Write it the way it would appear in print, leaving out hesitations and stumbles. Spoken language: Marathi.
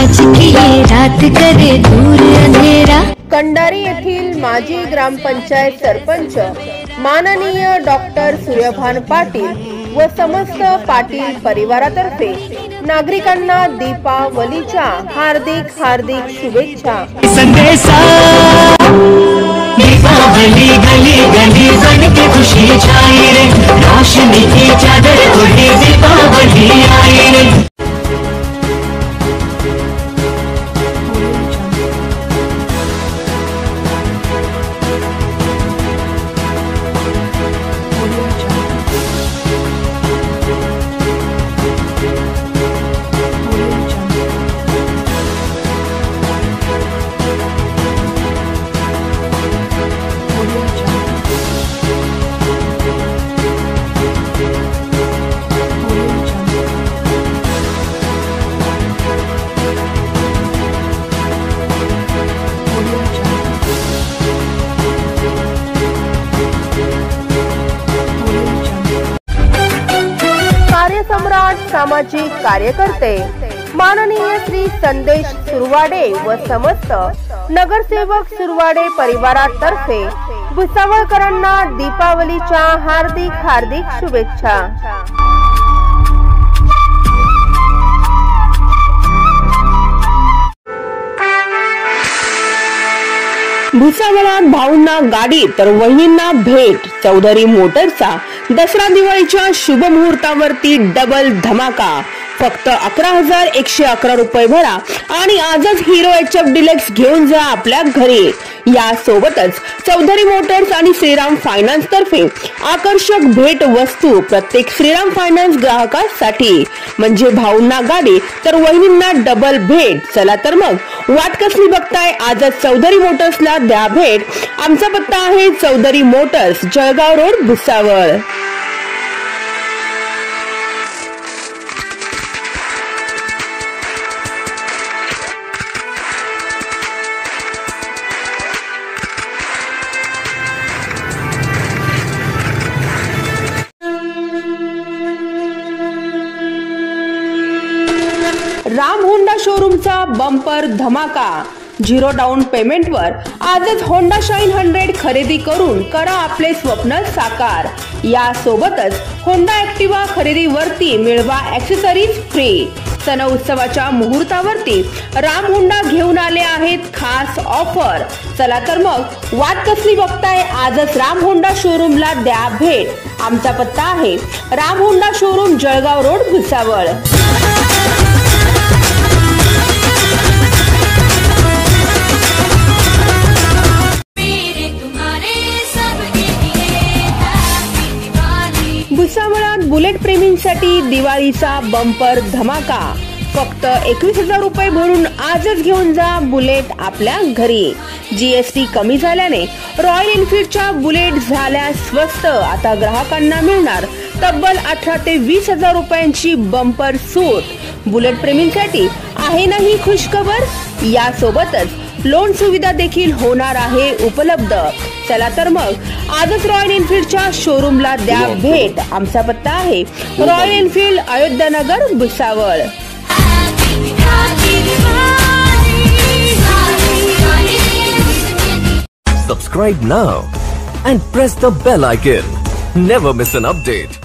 आज भी ये रात करे दूर अंधेरा। कंडारी येथील माजी ग्रामपंचायत सरपंच माननीय डॉक्टर सूर्यभान पाटील व समस्त पाटील परिवारातर्फे नागरिकांना दीपावलीच्या हार्दिक हार्दिक शुभेच्छा। संदेशा दीपावली गली गली बन के खुशी छाई रे, रोशनी की चादर ओढ़े दीपावली आई रे। सम्राट सामाजिक कार्यकर्ते माननीय श्री संदेश सुरवाडे व समस्त नगरसेवक सुरवाडे परिवारातर्फे भुसावळकरांना दीपावलीच्या हार्दिक हार्दिक शुभेच्छा। भुसावळात भाऊंना गाडी तर वहिनींना भेट। चौधरी मोटर्सचा दसरा दिवाळीच्या शुभ मुहूर्तावरती डबल धमाका। फक्त 11,111 रुपये भरा आणि आजच हिरो HF डिलक्स घेऊन जा आपल्या घरी। यासोबतच चौधरी मोटर्स आणि श्रीराम फायनान्स तर्फे आकर्षक भेट वस्तू प्रत्येक श्रीराम फायनान्स ग्राहकांसाठी, म्हणजे भाऊंना गाडी तर वहिनींना डबल भेट। चला तर मग वाट कसली बघताय, आजच चौधरी मोटर्सला द्या भेट। आमचा पत्ता आहे Chaudhary motors, Jalgaon road, Bhusawal. Ram Honda शोरूमचा बंपर धमाका। 0 डाऊन पेमेंटवर आजच होंडा शाईन 100 खरेदी करून करा आपले स्वप्न साकार। यासोबतच होंडा ऍक्टिवा खरेदीवरती मिळवा ॲक्सेसरीज फ्री। सण उत्सवाच्या मुहूर्तावरती राम होंडा घेऊन आले आहेत खास ऑफर। चला तर मग वाट कसली बघताय, आजच राम होंडा शोरूमला द्या भेट। आमचा पत्ता आहे Ram Honda showroom, Jalgaon road, Bhusawal. भुसावळात बुलेट प्रेमींसाठी दिवाळीचा बंपर धमाका। फक्त 21,000 रुपये भरून आजच घेऊन जा बुलेट आपल्या घरी। GST कमी झाल्याने रॉयल एनफील्डच्या बुलेट झाल्या स्वस्त। आता ग्राहकांना मिळणार तब्बल 18 ते 20,000 रुपयांची बंपर सूट। बुलेट प्रेमींसाठी आहे ना ही खुशखबर। यासोबतच लोन सुविधा देखील होणार आहे उपलब्ध। चला तर मग आजच रॉयल एनफील्डच्या शोरूमला द्या भेट। आमचा पत्ता आहे royal Enfield, Ayodhya Nagar, Bhusawal. Subscribe now and press the bell icon. Never miss an update.